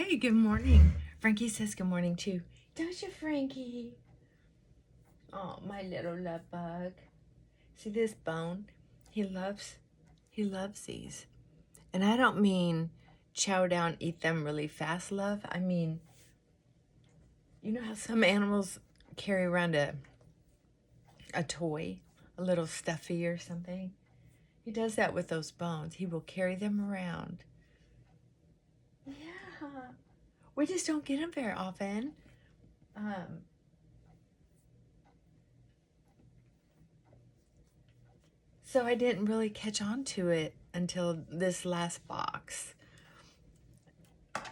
Hi, good morning. Frankie says good morning too. Don't you, Frankie? Oh, my little love bug. See this bone? He loves these. And I don't mean chow down, eat them really fast love. I mean, you know how some animals carry around a toy, a little stuffy or something? He does that with those bones. He will carry them around. Yeah. We just don't get them very often. So I didn't really catch on to it until this last box.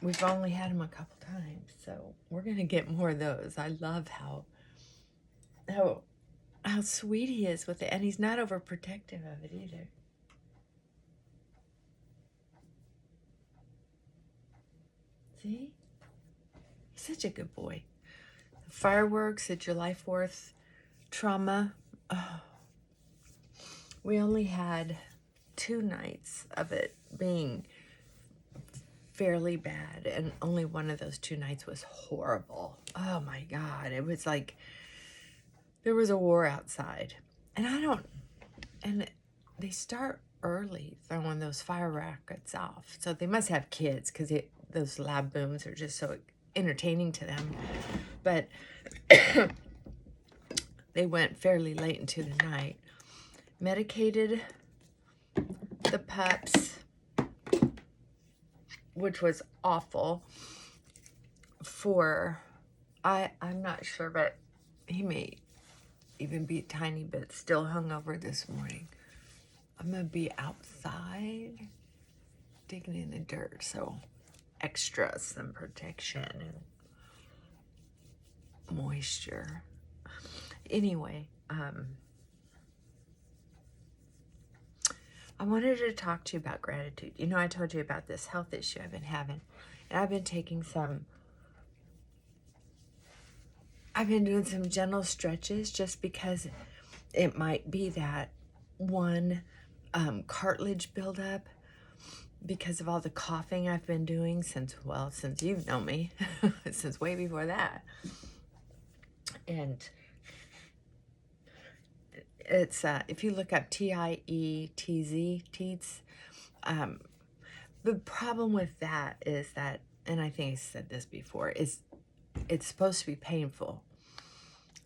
We've only had them a couple times, so we're gonna get more of those. I love how sweet he is with it, and he's not overprotective of it either. See? He's such a good boy. The fireworks at July 4th, trauma. Oh, we only had 2 nights of it being fairly bad, and only one of those 2 nights was horrible. Oh my God, it was like there was a war outside. And they start early throwing those fire rockets off, so they must have kids because those loud booms are just so entertaining to them. But they went fairly late into the night. Medicated the pups, which was awful. I'm not sure, but he may even be a tiny bit still hungover this morning. I'm gonna be outside digging in the dirt, so extra some protection and moisture. Anyway, I wanted to talk to you about gratitude. You know, I told you about this health issue I've been having, and I've been doing some gentle stretches just because it might be that one cartilage buildup because of all the coughing I've been doing since you've known me, since way before that. And it's, if you look up TIETZ, teats, the problem with that is that, and I think I said this before, is it's supposed to be painful.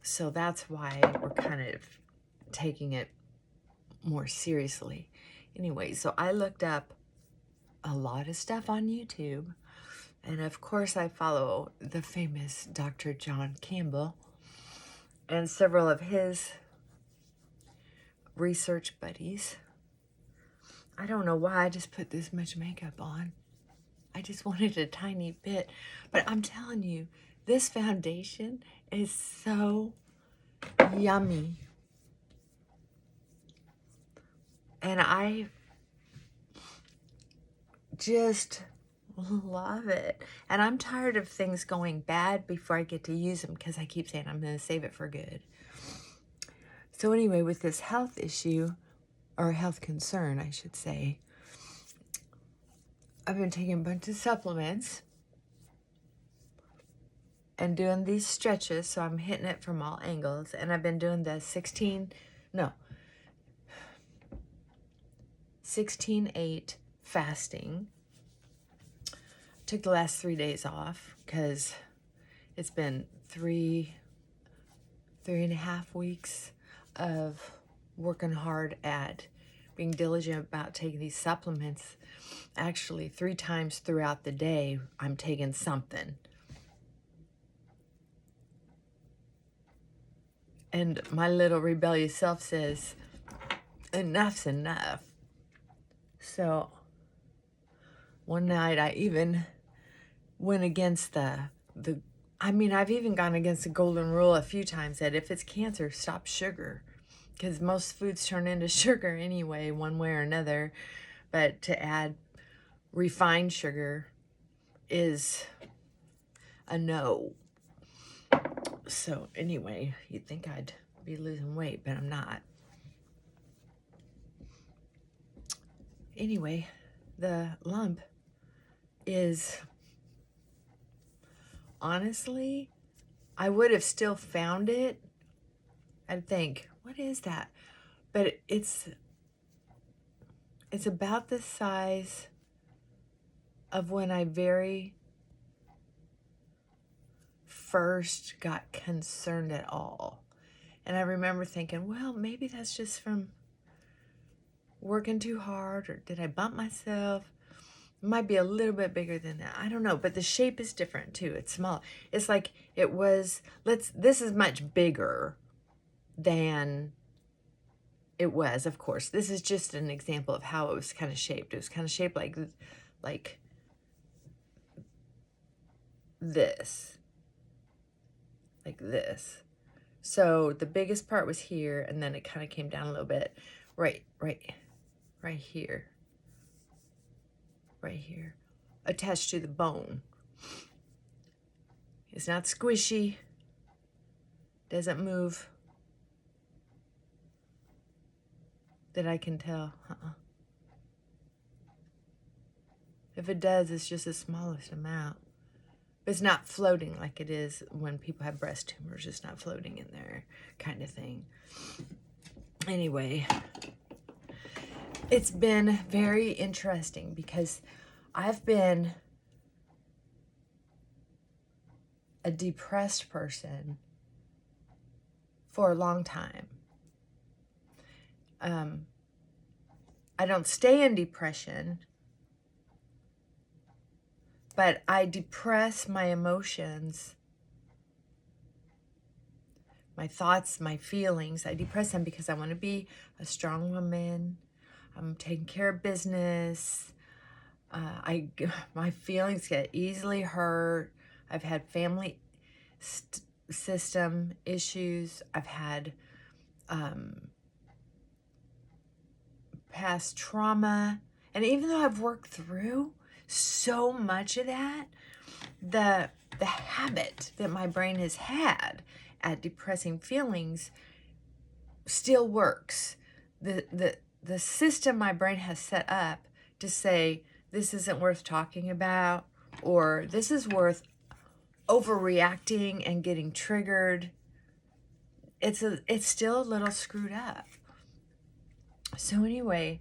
So that's why we're kind of taking it more seriously. Anyway, so I looked up a lot of stuff on YouTube. And of course, I follow the famous Dr. John Campbell and several of his research buddies. I don't know why I just put this much makeup on. I just wanted a tiny bit. But I'm telling you, this foundation is so yummy. And I just love it. And I'm tired of things going bad before I get to use them because I keep saying I'm going to save it for good. So anyway, with this health issue, or health concern, I should say, I've been taking a bunch of supplements and doing these stretches, so I'm hitting it from all angles. And I've been doing the 16-8 fasting. Took the last 3 days off because it's been 3.5 weeks of working hard at being diligent about taking these supplements. Actually, 3 times throughout the day, I'm taking something. And my little rebellious self says, enough's enough. So one night I even went against I've even gone against the golden rule a few times that if it's cancer, stop sugar. Because most foods turn into sugar anyway, one way or another. But to add refined sugar is a no. So anyway, you'd think I'd be losing weight, but I'm not. Anyway, the lump is honestly, I would have still found it. I'd think, what is that? But it's about the size of when I very first got concerned at all. And I remember thinking, well, maybe that's just from working too hard, or did I bump myself? It might be a little bit bigger than that. I don't know, but the shape is different too. It's small. It's like it was, this is much bigger than it was, of course. This is just an example of how it was kind of shaped. It was kind of shaped like this. Like this. So the biggest part was here, and then it kind of came down a little bit. Right here. Right here. Attached to the bone. It's not squishy. Doesn't move. That I can tell. If it does, it's just the smallest amount. But it's not floating like it is when people have breast tumors. It's not floating in there, kind of thing. Anyway, it's been very interesting because I've been a depressed person for a long time. I don't stay in depression, but I depress my emotions, my thoughts, my feelings. I depress them because I want to be a strong woman. I'm taking care of business. My feelings get easily hurt. I've had family system issues. I've had past trauma. And even though I've worked through so much of that, the habit that my brain has had at depressing feelings still works. The system my brain has set up to say, this isn't worth talking about, or this is worth overreacting and getting triggered, it's still a little screwed up. So anyway,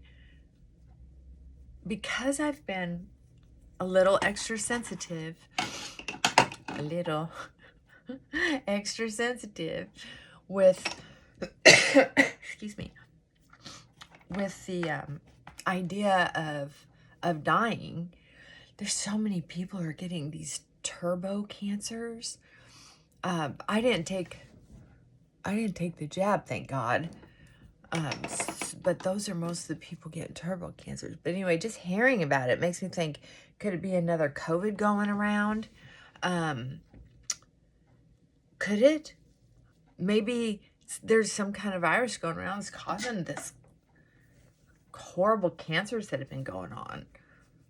because I've been a little extra sensitive with excuse me, with the idea of dying. There's so many people are getting these turbo cancers. I didn't take the jab, thank God. But those are most of the people getting turbo cancers. But anyway, just hearing about it makes me think, could it be another COVID going around? Could it? Maybe there's some kind of virus going around that's causing this horrible cancers that have been going on.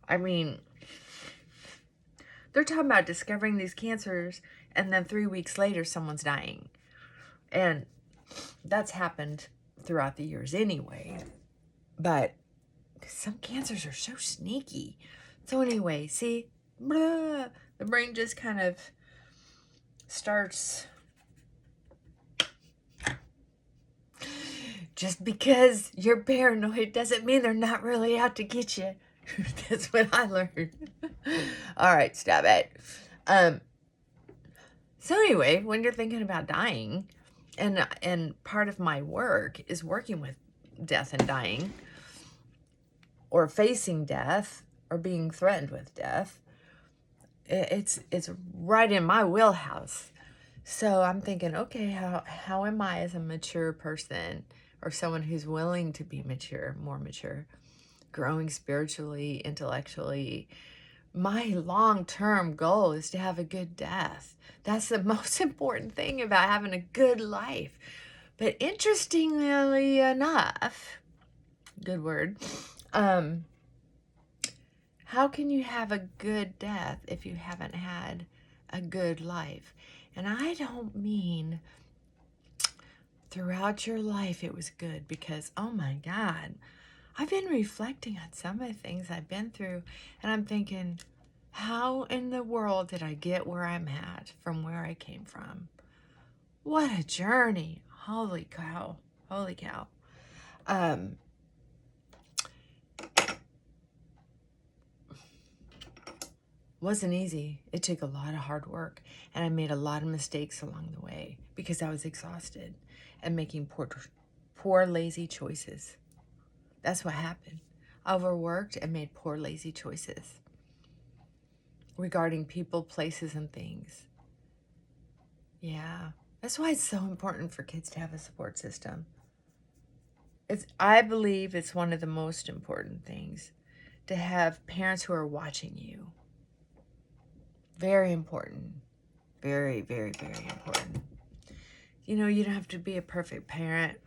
I mean, they're talking about discovering these cancers and then 3 weeks later someone's dying. And that's happened throughout the years anyway. But some cancers are so sneaky. So anyway, see, blah, the brain just kind of starts. Just because you're paranoid doesn't mean they're not really out to get you. That's what I learned. All right, stop it. So anyway, when you're thinking about dying, and part of my work is working with death and dying, or facing death, or being threatened with death, it's right in my wheelhouse. So I'm thinking, okay, how am I as a mature person, or someone who's willing to be mature, more mature, growing spiritually, intellectually? My long-term goal is to have a good death. That's the most important thing about having a good life. But interestingly enough, good word, how can you have a good death if you haven't had a good life? And I don't mean throughout your life it was good, because, oh my God, I've been reflecting on some of the things I've been through, and I'm thinking, How in the world did I get where I'm at from where I came from? What a journey. Holy cow. Holy cow. Wasn't easy. It took a lot of hard work, and I made a lot of mistakes along the way because I was exhausted and making poor lazy choices. That's what happened. I overworked and made poor lazy choices regarding people, places, and things. Yeah, that's why it's so important for kids to have a support system. I believe it's one of the most important things to have parents who are watching you. Very important. Very, very, very important. You know, you don't have to be a perfect parent.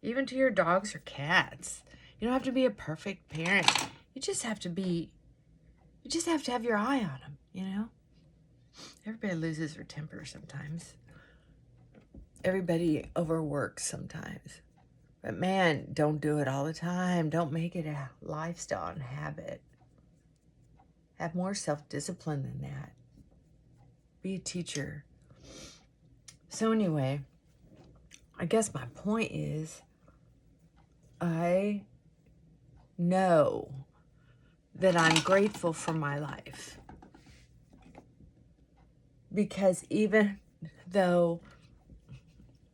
Even to your dogs or cats. You don't have to be a perfect parent. You just have to have your eye on them, you know? Everybody loses their temper sometimes. Everybody overworks sometimes. But man, don't do it all the time. Don't make it a lifestyle and habit. Have more self-discipline than that. Be a teacher. So anyway, I guess my point is, I know that I'm grateful for my life. Because even though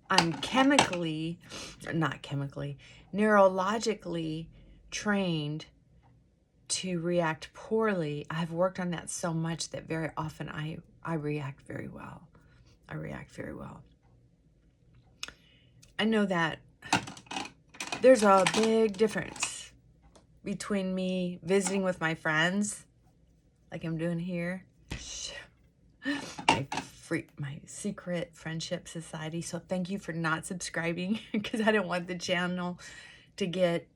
I'm neurologically trained to react poorly, I've worked on that so much that very often I react very well. I react very well. I know that there's a big difference between me visiting with my friends, like I'm doing here, my secret friendship society. So thank you for not subscribing, because I don't want the channel to get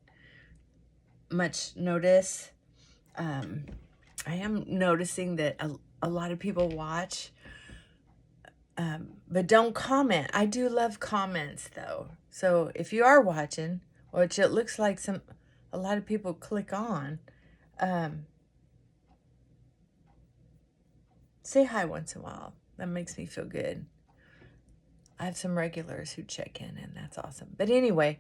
much notice. I am noticing that a lot of people watch, but don't comment. I do love comments though. So if you are watching, which it looks like a lot of people click on, say hi once in a while. That makes me feel good. I have some regulars who check in, and that's awesome. But anyway,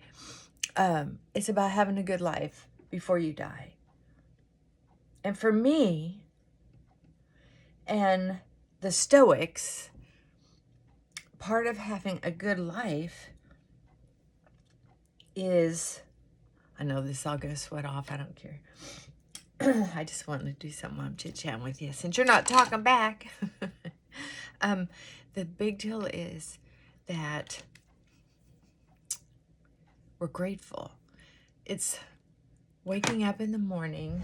it's about having a good life before you die. And for me and the Stoics, part of having a good life is, I know this is all going to sweat off. I don't care. I just wanted to do something while I'm chit-chatting with you, since you're not talking back. The big deal is that we're grateful. It's waking up in the morning,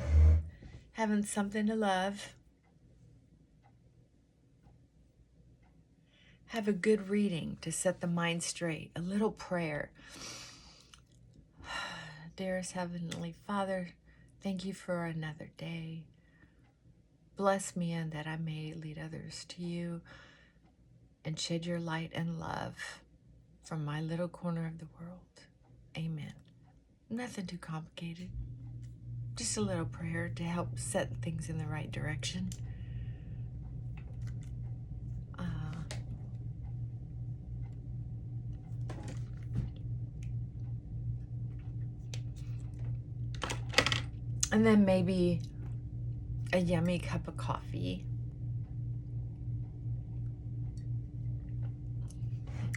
having something to love, have a good reading to set the mind straight, a little prayer. Dearest Heavenly Father, thank you for another day. Bless me and that I may lead others to you and shed your light and love from my little corner of the world. Amen. Nothing too complicated. Just a little prayer to help set things in the right direction. And then maybe a yummy cup of coffee.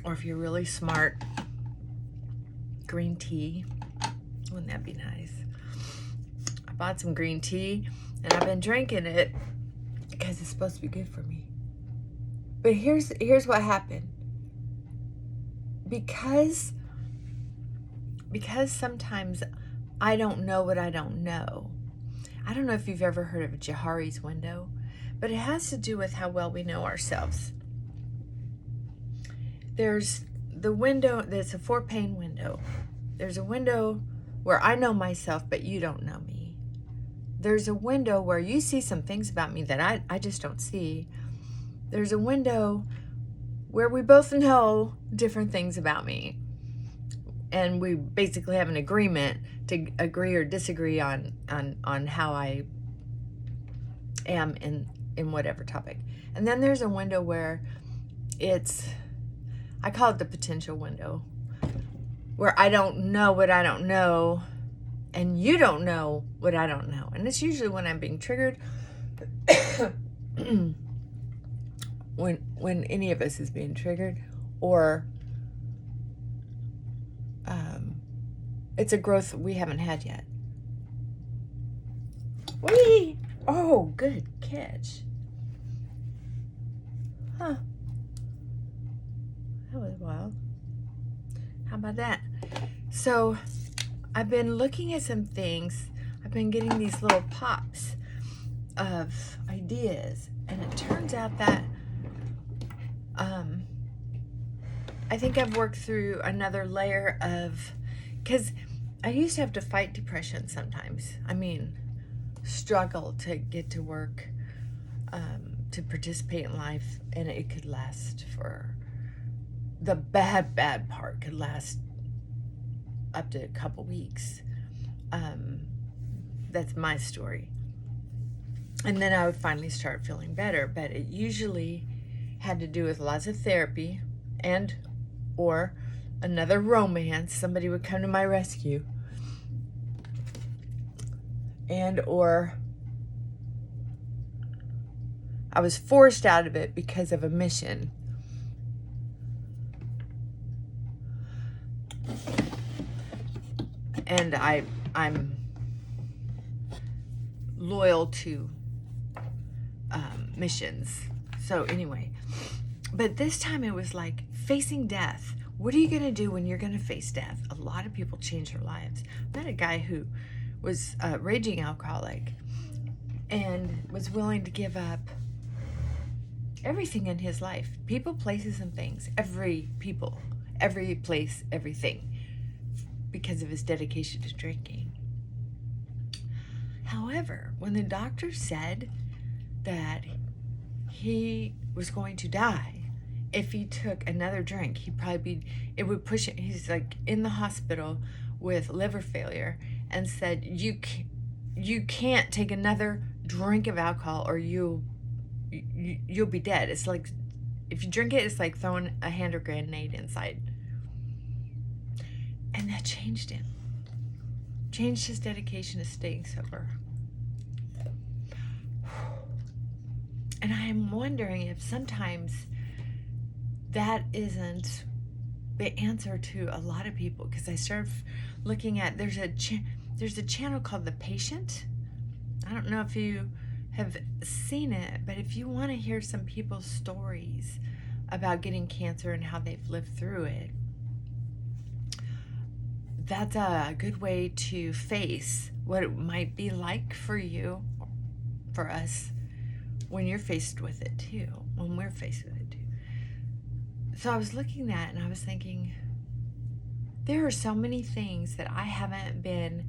Or if you're really smart, green tea. Wouldn't that be nice? I bought some green tea and I've been drinking it because it's supposed to be good for me. But here's what happened. Because sometimes I don't know what I don't know. I don't know if you've ever heard of Johari's window, but it has to do with how well we know ourselves. There's the window that's a 4-pane window. There's a window where I know myself, but you don't know me. There's a window where you see some things about me that I just don't see. There's a window where we both know different things about me. And we basically have an agreement to agree or disagree on how I am in whatever topic. And then there's a window where I call it the potential window, where I don't know what I don't know, and you don't know what I don't know. And it's usually when I'm being triggered, when any of us is being triggered, or it's a growth we haven't had yet. Whee! Oh, good catch. Huh. That was wild. How about that? So, I've been looking at some things. I've been getting these little pops of ideas. And it turns out that I think I've worked through another layer of... Because I used to have to fight depression sometimes. I mean, struggle to get to work, to participate in life, and it could last for... The bad part could last up to a couple weeks. That's my story. And then I would finally start feeling better, but it usually had to do with lots of therapy and or another romance. Somebody would come to my rescue. And or I was forced out of it because of a mission. And I'm loyal to missions. So anyway, but this time it was like facing death. What are you going to do when you're going to face death? A lot of people change their lives. I met a guy who was a raging alcoholic and was willing to give up everything in his life. People, places, and things. Every people, every place, everything. Because of his dedication to drinking. However, when the doctor said that he was going to die if he took another drink, it would push it. He's like in the hospital with liver failure and said, you can't take another drink of alcohol or you'll be dead. It's like, if you drink it, it's like throwing a hand grenade inside. And that changed him. Changed his dedication to staying sober. And I am wondering if sometimes that isn't the answer to a lot of people. Because I started looking at, there's a channel called The Patient. I don't know if you have seen it, but if you want to hear some people's stories about getting cancer and how they've lived through it, that's a good way to face what it might be like for you, for us, when you're faced with it too, when we're faced with it too. So I was looking at it and I was thinking, there are so many things that I haven't been...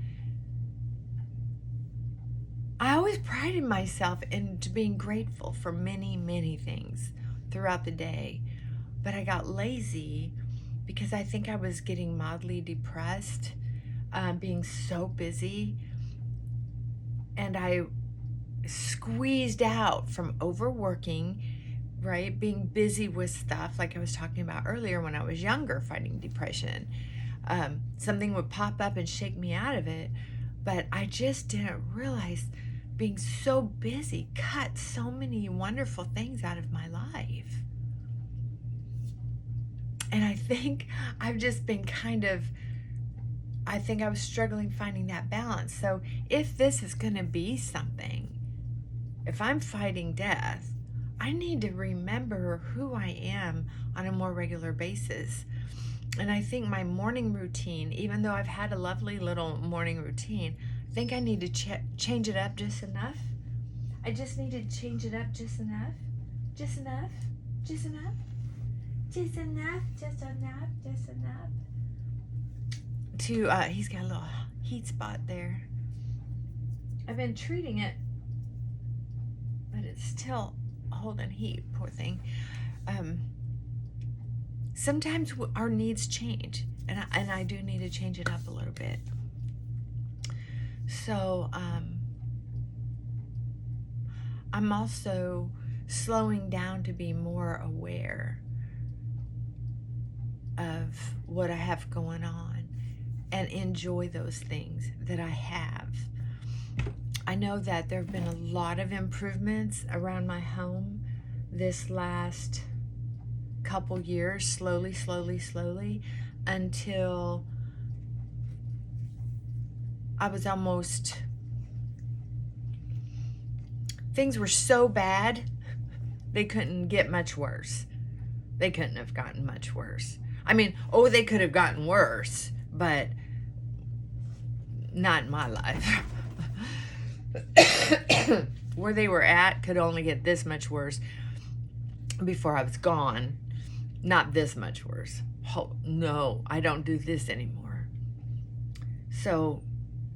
I always prided myself into being grateful for many, many things throughout the day, but I got lazy because I think I was getting mildly depressed, being so busy, and I squeezed out from overworking, right? Being busy with stuff like I was talking about earlier when I was younger, fighting depression. Something would pop up and shake me out of it, but I just didn't realize being so busy cut so many wonderful things out of my life. And I think I've just been I think I was struggling finding that balance. So if this is going to be something, if I'm fighting death, I need to remember who I am on a more regular basis. And I think my morning routine, even though I've had a lovely little morning routine, I think I need to change it up just enough. I just need to change it up just enough. Just enough. Just enough. Just enough, just enough, just enough. He's got a little heat spot there. I've been treating it, but it's still holding heat, poor thing. Sometimes our needs change, and I do need to change it up a little bit. So, I'm also slowing down to be more aware of what I have going on and enjoy those things that I have. I know that there have been a lot of improvements around my home this last couple years, slowly, until I was almost, things were so bad, they couldn't get much worse. They couldn't have gotten much worse. I mean, they could have gotten worse, but not in my life. Where they were at could only get this much worse before I was gone. Not this much worse. Oh, no, I don't do this anymore. So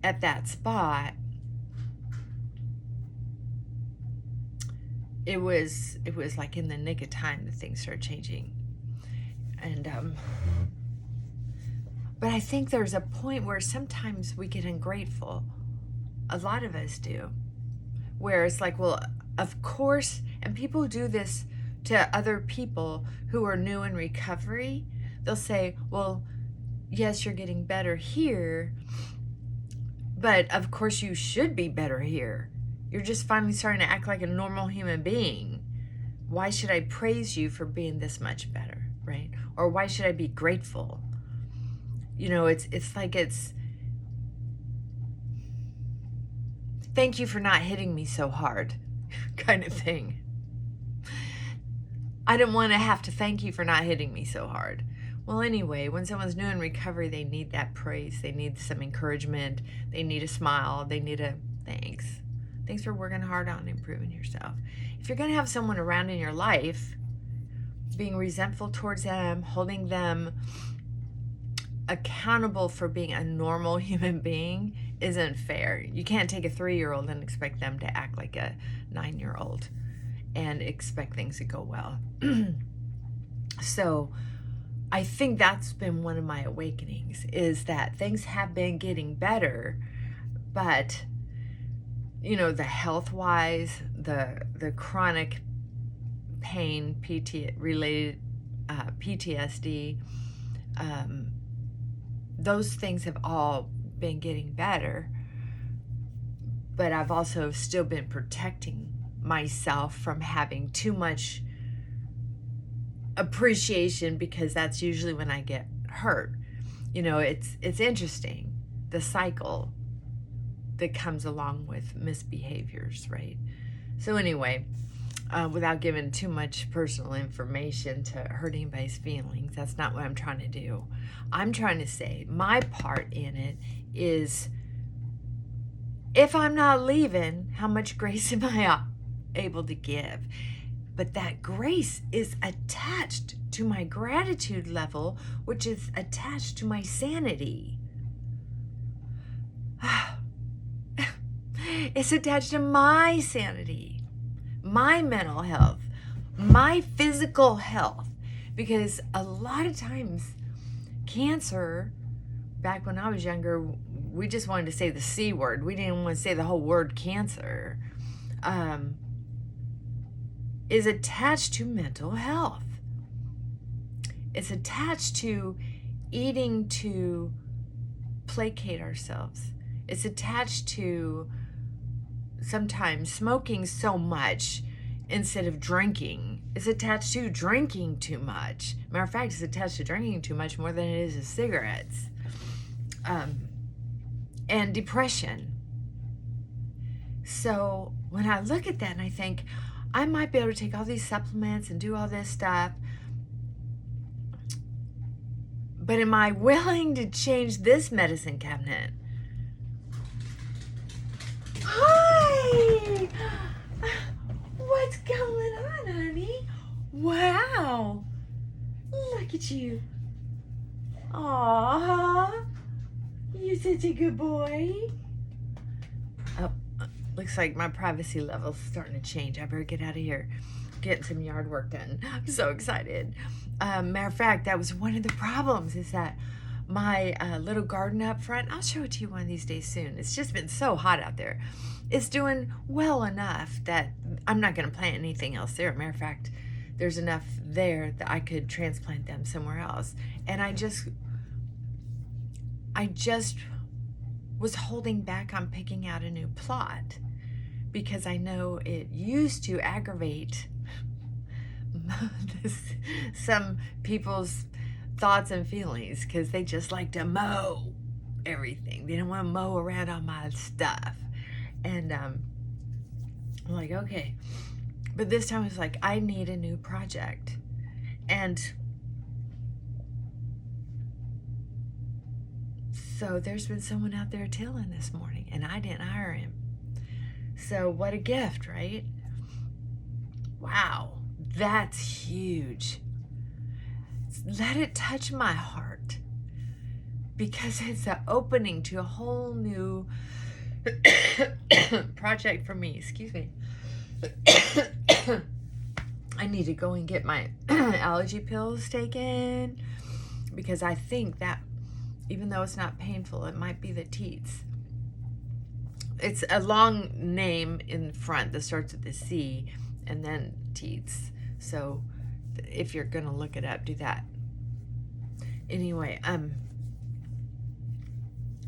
at that spot, it was like in the nick of time that things started changing. And but I think there's a point where sometimes we get ungrateful. A lot of us do. Where it's like, well, of course, and people do this to other people who are new in recovery. They'll say, well, yes, you're getting better here, but of course you should be better here. You're just finally starting to act like a normal human being. Why should I praise you for being this much better, right? Or why should I be grateful? You know, it's like it's, thank you for not hitting me so hard kind of thing. I didn't want to have to thank you for not hitting me so hard. Well, anyway, when someone's new in recovery, they need that praise. They need some encouragement. They need a smile. They need a thanks. Thanks for working hard on improving yourself. If you're going to have someone around in your life, being resentful towards them, holding them accountable for being a normal human being isn't fair. You can't take a 3-year-old and expect them to act like a 9-year-old and expect things to go well. So I think that's been one of my awakenings, is that things have been getting better, but you know, the health-wise, the chronic pain, related PTSD, those things have all been getting better, but I've also still been protecting myself from having too much appreciation, because that's usually when I get hurt. You know, it's interesting, the cycle that comes along with misbehaviors, right? So anyway, without giving too much personal information to hurt anybody's feelings, that's not what I'm trying to do. I'm trying to say my part in it is, if I'm not leaving, how much grace am I able to give? But that grace is attached to my gratitude level, which is attached to my sanity. It's attached to my sanity, my mental health, my physical health. Because a lot of times, cancer, back when I was younger, we just wanted to say the C word. We didn't want to say the whole word cancer. Is attached to mental health. It's attached to eating to placate ourselves. It's attached to sometimes smoking so much instead of drinking. It's attached to drinking too much. Matter of fact, it's attached to drinking too much more than it is to cigarettes. And depression. So when I look at that and I think, I might be able to take all these supplements and do all this stuff, but am I willing to change this medicine cabinet? Hi! What's going on, honey? Wow! Look at you. Aww. You're such a good boy. Oh, looks like my privacy level's starting to change. I better get out of here. Getting some yard work done. I'm so excited. Matter of fact, that was one of the problems, is that my little garden up front, I'll show it to you one of these days soon. It's just been so hot out there. it's doing well enough that I'm not going to plant anything else there. Matter of fact, there's enough there that I could transplant them somewhere else. And I just was holding back on picking out a new plot because I know it used to aggravate some people's thoughts and feelings because they just like to mow everything. They don't want to mow around on my stuff. And I'm like, okay. But this time it's like, I need a new project. And so there's been someone out there tilling this morning, and I didn't hire him. So what a gift, right? Wow, that's huge. Let it touch my heart, because it's an opening to a whole new project for me. Excuse me. I need to go and get my allergy pills taken, because I think that even though it's not painful, it might be the teats. It's a long name in front that starts with a C and then teats. So if you're going to look it up, do that. Anyway,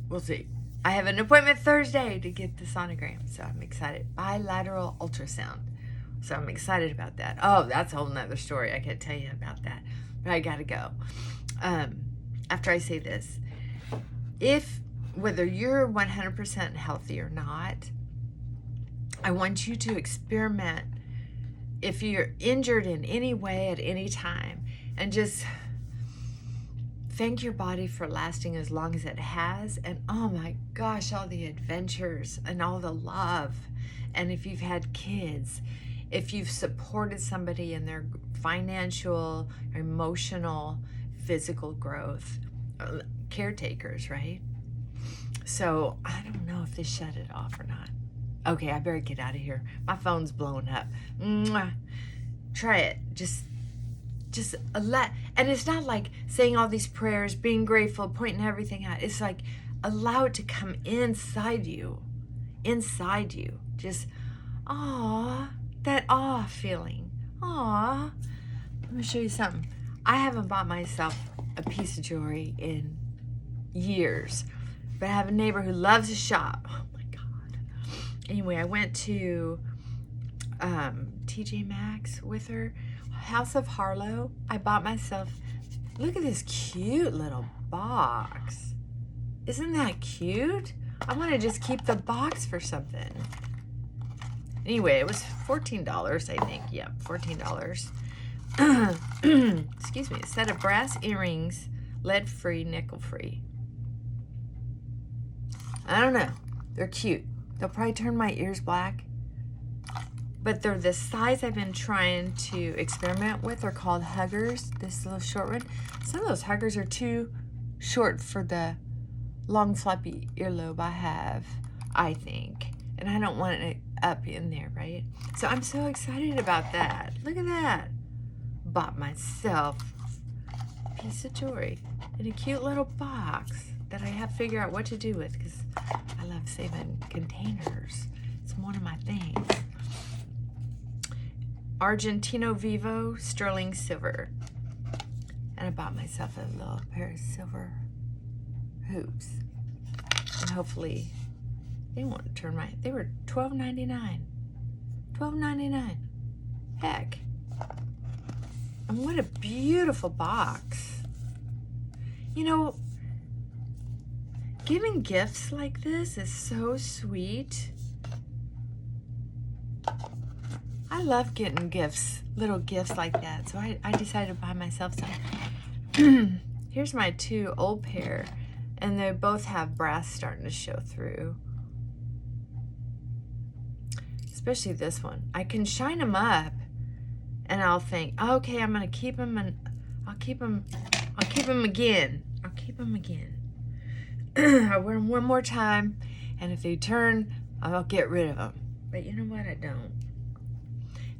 we'll see. I have an appointment Thursday to get the sonogram, so I'm excited. Bilateral ultrasound. So I'm excited about that. Oh, that's a whole nother story. I can't tell you about that, but I got to go. After I say this, whether you're 100% healthy or not, I want you to experiment if you're injured in any way at any time, and just thank your body for lasting as long as it has. And oh my gosh, all the adventures and all the love. And if you've had kids, if you've supported somebody in their financial, emotional, physical growth, caretakers, right? So I don't know if they shut it off or not. Okay, I better get out of here. My phone's blowing up. Mwah. Try it. Just and it's not like saying all these prayers, being grateful, pointing everything out. It's like allow it to come inside you. Just that awe feeling. Let me show you something. I haven't bought myself a piece of jewelry in years, but I have a neighbor who loves to shop. Oh my God. Anyway, I went to TJ Maxx with her, House of Harlow. I bought myself, look at this cute little box. Isn't that cute? I want to just keep the box for something. Anyway, it was $14, I think. Yep, $14. Excuse me. A set of brass earrings, lead-free, nickel-free. I don't know. They're cute. They'll probably turn my ears black. But they're the size I've been trying to experiment with. They're called huggers, this little short one. Some of those huggers are too short for the long floppy earlobe I have, I think. And I don't want it up in there, right? So I'm so excited about that. Look at that. Bought myself a piece of jewelry in a cute little box that I have to figure out what to do with, because I love saving containers. It's one of my things. Argentino Vivo sterling silver. And I bought myself a little pair of silver hoops. And hopefully they won't turn right. They were $12.99. $12.99. Heck. And what a beautiful box. You know, giving gifts like this is so sweet. I love getting gifts, little gifts like that. So I decided to buy myself some. Here's my two old pair, and they both have brass starting to show through. Especially this one. I can shine them up, and I'll think, okay, I'm gonna keep them, and I'll keep them again. I'll wear them one more time, and if they turn, I'll get rid of them. But you know what? I don't.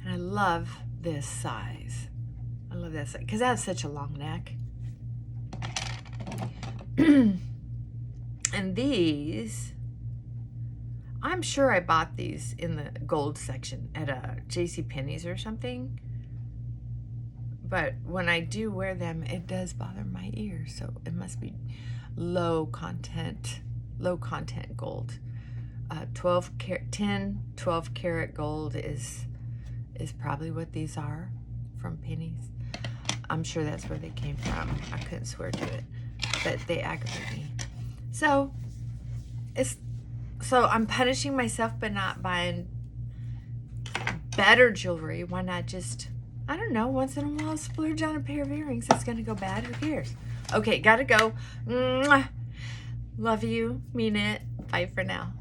And I love this size. I love that size because I have such a long neck. And these, I'm sure I bought these in the gold section at a JCPenney's or something. But when I do wear them, it does bother my ears. So it must be low content gold. 12 karat gold is probably what these are from Penny's. I'm sure that's where they came from. I couldn't swear to it, but they aggravate me. So I'm punishing myself by not buying better jewelry. Why not just, I don't know, once in a while splurge on a pair of earrings? It's gonna go bad. Who cares? Okay, gotta go. Mwah. Love you. Mean it. Bye for now.